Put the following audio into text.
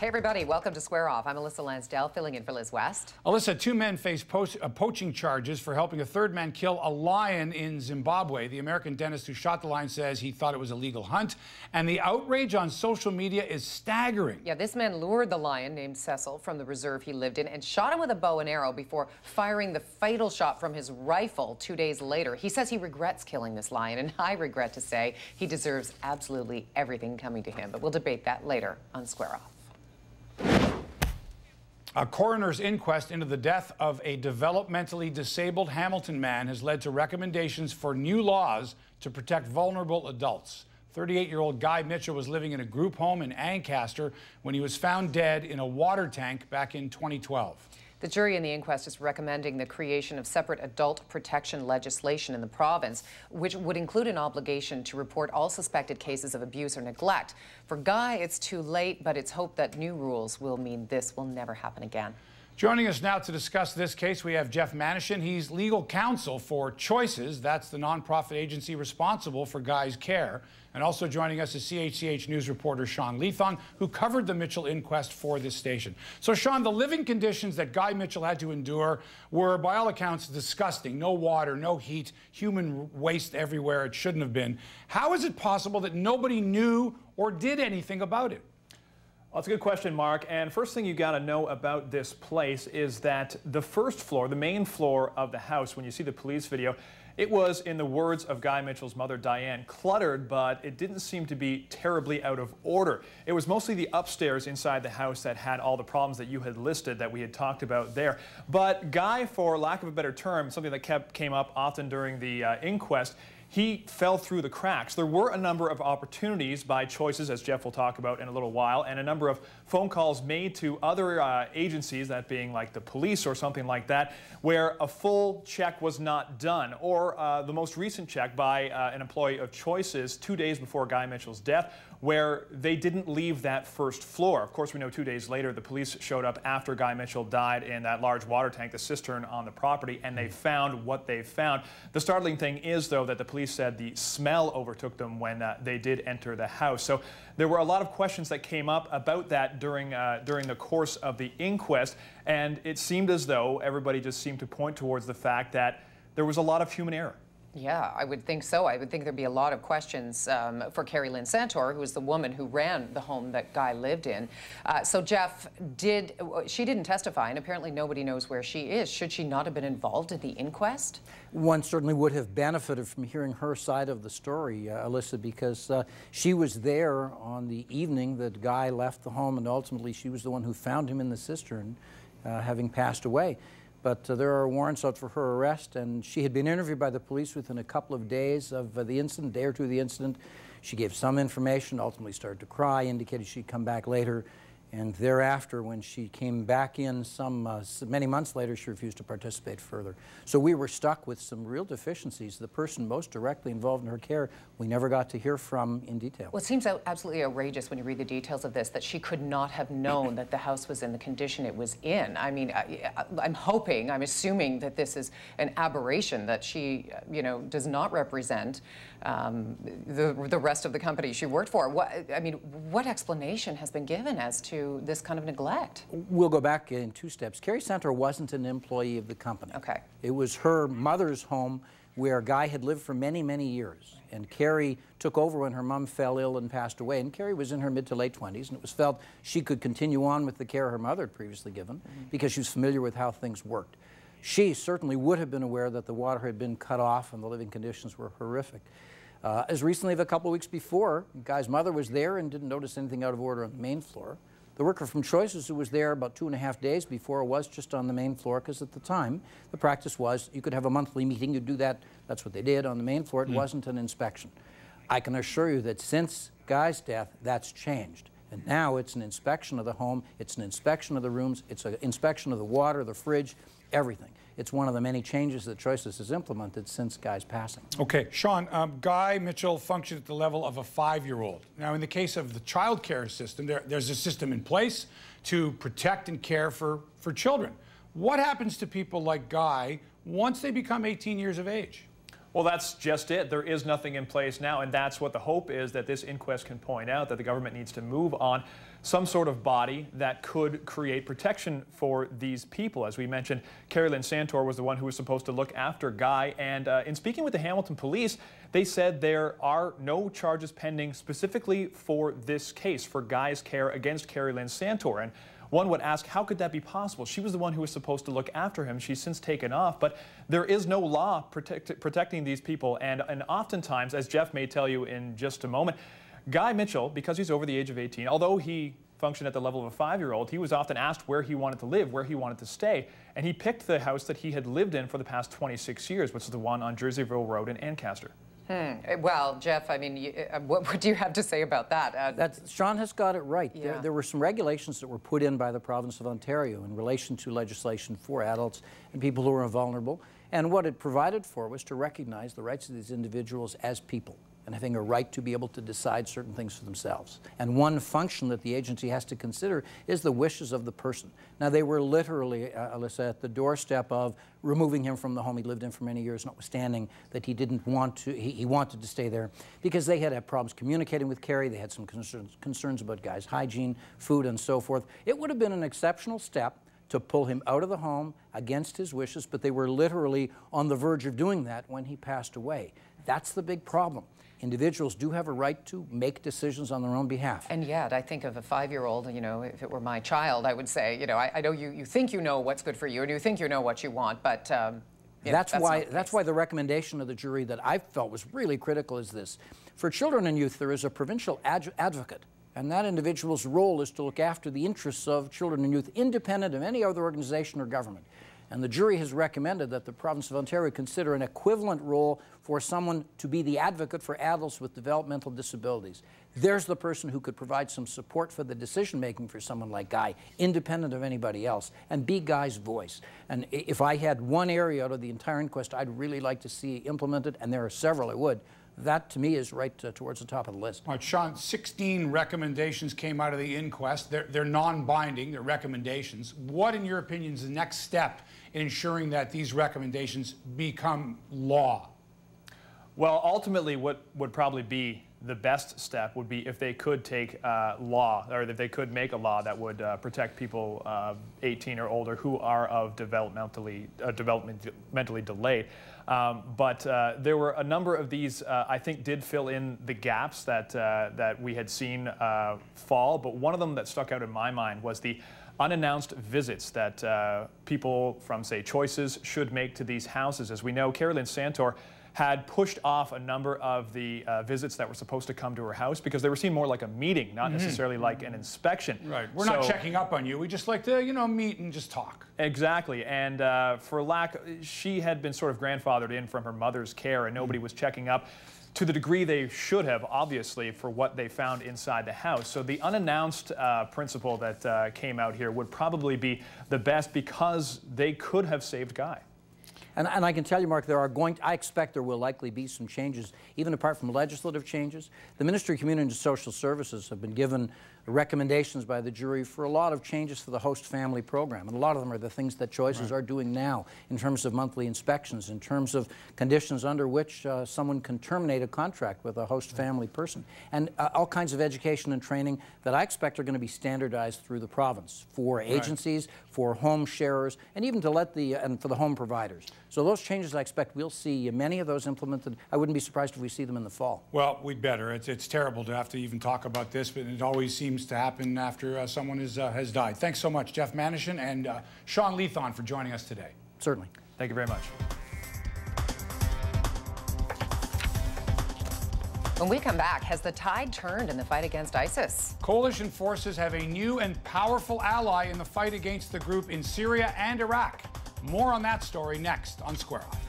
Hey everybody, welcome to Square Off. I'm Alyssa Lansdale, filling in for Liz West. Alyssa, two men face poaching charges for helping a third man kill a lion in Zimbabwe. The American dentist who shot the lion says he thought it was a legal hunt, and the outrage on social media is staggering. Yeah, this man lured the lion, named Cecil, from the reserve he lived in and shot him with a bow and arrow before firing the fatal shot from his rifle 2 days later. He says he regrets killing this lion, and I regret to say he deserves absolutely everything coming to him. But we'll debate that later on Square Off. A coroner's inquest into the death of a developmentally disabled Hamilton man has led to recommendations for new laws to protect vulnerable adults. 38-year-old Guy Mitchell was living in a group home in Ancaster when he was found dead in a water tank back in 2012. The jury in the inquest is recommending the creation of separate adult protection legislation in the province, which would include an obligation to report all suspected cases of abuse or neglect. For Guy, it's too late, but it's hoped that new rules will mean this will never happen again. Joining us now to discuss this case, we have Jeff Manishen. He's legal counsel for Choices. That's the nonprofit agency responsible for Guy's care. And also joining us is CHCH News reporter Sean Leathong, who covered the Mitchell inquest for this station. So, Sean, the living conditions that Guy Mitchell had to endure were, by all accounts, disgusting. No water, no heat, human waste everywhere it shouldn't have been. How is it possible that nobody knew or did anything about it? Well, that's a good question, Mark. And first thing you got to know about this place is that the first floor, the main floor of the house, when you see the police video, it was, in the words of Guy Mitchell's mother, Diane, cluttered, but it didn't seem to be terribly out of order. It was mostly the upstairs inside the house that had all the problems that you had listed, that we had talked about there. But Guy, for lack of a better term, something that came up often during the inquest, he fell through the cracks. There were a number of opportunities by Choices, as Jeff will talk about in a little while, and a number of phone calls made to other agencies, that being like the police or something like that, where a full check was not done. Or the most recent check by an employee of Choices 2 days before Guy Mitchell's death, where they didn't leave that first floor. Of course, we know 2 days later the police showed up after Guy Mitchell died in that large water tank, the cistern on the property, and they found what they found. The startling thing is, though, that the police said the smell overtook them when they did enter the house. So there were a lot of questions that came up about that during the course of the inquest, and it seemed as though everybody just seemed to point towards the fact that there was a lot of human error. Yeah, I would think so. I would think there'd be a lot of questions for Carrie Lynn Santor, who was the woman who ran the home that Guy lived in. So, Jeff, she didn't testify, and apparently nobody knows where she is. Should she not have been involved in the inquest? One certainly would have benefited from hearing her side of the story, Alyssa, because she was there on the evening that Guy left the home, and ultimately she was the one who found him in the cistern, having passed away. But there are warrants out for her arrest, and she had been interviewed by the police within a couple of days of the incident, a day or two of the incident. She gave some information, ultimately started to cry, indicated she'd come back later. And thereafter, when she came back in many months later, she refused to participate further. So we were stuck with some real deficiencies. The person most directly involved in her care, we never got to hear from in detail. Well, it seems absolutely outrageous when you read the details of this, that she could not have known that the house was in the condition it was in. I mean, I'm assuming that this is an aberration, that she, does not represent the rest of the company she worked for. What explanation has been given as to this kind of neglect? We'll go back in two steps. Carrie Santor wasn't an employee of the company. Okay. It was her mother's home where Guy had lived for many, many years. And Carrie took over when her mom fell ill and passed away. And Carrie was in her mid to late 20s, and it was felt she could continue on with the care her mother had previously given because she was familiar with how things worked. She certainly would have been aware that the water had been cut off and the living conditions were horrific. As recently as a couple of weeks before, Guy's mother was there and didn't notice anything out of order on the main floor. The worker from Choices who was there about 2.5 days before was just on the main floor, because at the time the practice was you could have a monthly meeting, you'd do that, that's what they did on the main floor. It wasn't an inspection. I can assure you that since Guy's death, that's changed. And now it's an inspection of the home, it's an inspection of the rooms, it's an inspection of the water, the fridge, everything. It's one of the many changes that Choices has implemented since Guy's passing. Okay, Sean, Guy Mitchell functioned at the level of a 5-year-old. Now, in the case of the child care system, there's a system in place to protect and care for children. What happens to people like Guy once they become 18 years of age? Well, that's just it. There is nothing in place now, and that's what the hope is, that this inquest can point out, that the government needs to move on some sort of body that could create protection for these people. As we mentioned, Carrie Lynn Santor was the one who was supposed to look after Guy, and in speaking with the Hamilton police, they said there are no charges pending specifically for this case, for Guy's care against Carrie Lynn Santor. And one would ask, how could that be possible? She was the one who was supposed to look after him. She's since taken off, but there is no law protecting these people. And oftentimes, as Jeff may tell you in just a moment, Guy Mitchell, because he's over the age of 18, although he functioned at the level of a 5-year-old, he was often asked where he wanted to live, where he wanted to stay, and he picked the house that he had lived in for the past 26 years, which is the one on Jerseyville Road in Ancaster. Well, Jeff, I mean, what do you have to say about that? Sean has got it right. Yeah. There were some regulations that were put in by the province of Ontario in relation to legislation for adults and people who are vulnerable. And what it provided for was to recognize the rights of these individuals as people and having a right to be able to decide certain things for themselves. And one function that the agency has to consider is the wishes of the person. Now, they were literally, Alyssa, at the doorstep of removing him from the home he lived in for many years, notwithstanding that he didn't want to, he wanted to stay there, because they had problems communicating with Carrie. They had some concerns about Guy's hygiene, food, and so forth. It would have been an exceptional step to pull him out of the home against his wishes, but they were literally on the verge of doing that when he passed away. That's the big problem. Individuals do have a right to make decisions on their own behalf. And yet, I think of a 5-year-old, you know, if it were my child, I would say, you know, I know you think you know what's good for you and you think you know what you want, but that's why the recommendation of the jury that I felt was really critical is this. For children and youth, there is a provincial advocate, and that individual's role is to look after the interests of children and youth, independent of any other organization or government. And the jury has recommended that the province of Ontario consider an equivalent role for someone to be the advocate for adults with developmental disabilities. There's the person who could provide some support for the decision-making for someone like Guy, independent of anybody else, and be Guy's voice. And if I had one area out of the entire inquest I'd really like to see implemented, and there are several I would, that to me is right towards the top of the list. All right, Sean, 16 recommendations came out of the inquest. They're non-binding, they're recommendations. What, in your opinion, is the next step in ensuring that these recommendations become law? Well, ultimately, what would probably be the best step would be if they could take law, or if they could make a law that would protect people 18 or older who are of developmentally delayed. But there were a number of these, I think, did fill in the gaps that we had seen fall. But one of them that stuck out in my mind was the unannounced visits that people from, say, Choices should make to these houses. As we know, Carrie Lynn Santor had pushed off a number of the visits that were supposed to come to her house because they were seen more like a meeting, not necessarily like an inspection. Right. We're not checking up on you. We just like to, you know, meet and just talk. Exactly. And she had been sort of grandfathered in from her mother's care, and nobody was checking up to the degree they should have, obviously, for what they found inside the house. So the unannounced principle that came out here would probably be the best because they could have saved Guy. And I can tell you, Mark, I expect there will likely be some changes, even apart from legislative changes. The Ministry of Community and Social Services have been given recommendations by the jury for a lot of changes for the host family program. And a lot of them are the things that Choices are doing now in terms of monthly inspections, in terms of conditions under which someone can terminate a contract with a host family person, and all kinds of education and training that I expect are going to be standardized through the province for agencies, for home sharers, and even to and for the home providers. So those changes, I expect we'll see many of those implemented. I wouldn't be surprised if we see them in the fall. Well, we'd better. It's terrible to have to even talk about this, but it always seems to happen after someone has died. Thanks so much, Jeff Manishen and Sean Leathong, for joining us today. Certainly. Thank you very much. When we come back, has the tide turned in the fight against ISIS? Coalition forces have a new and powerful ally in the fight against the group in Syria and Iraq. More on that story next on Square Off.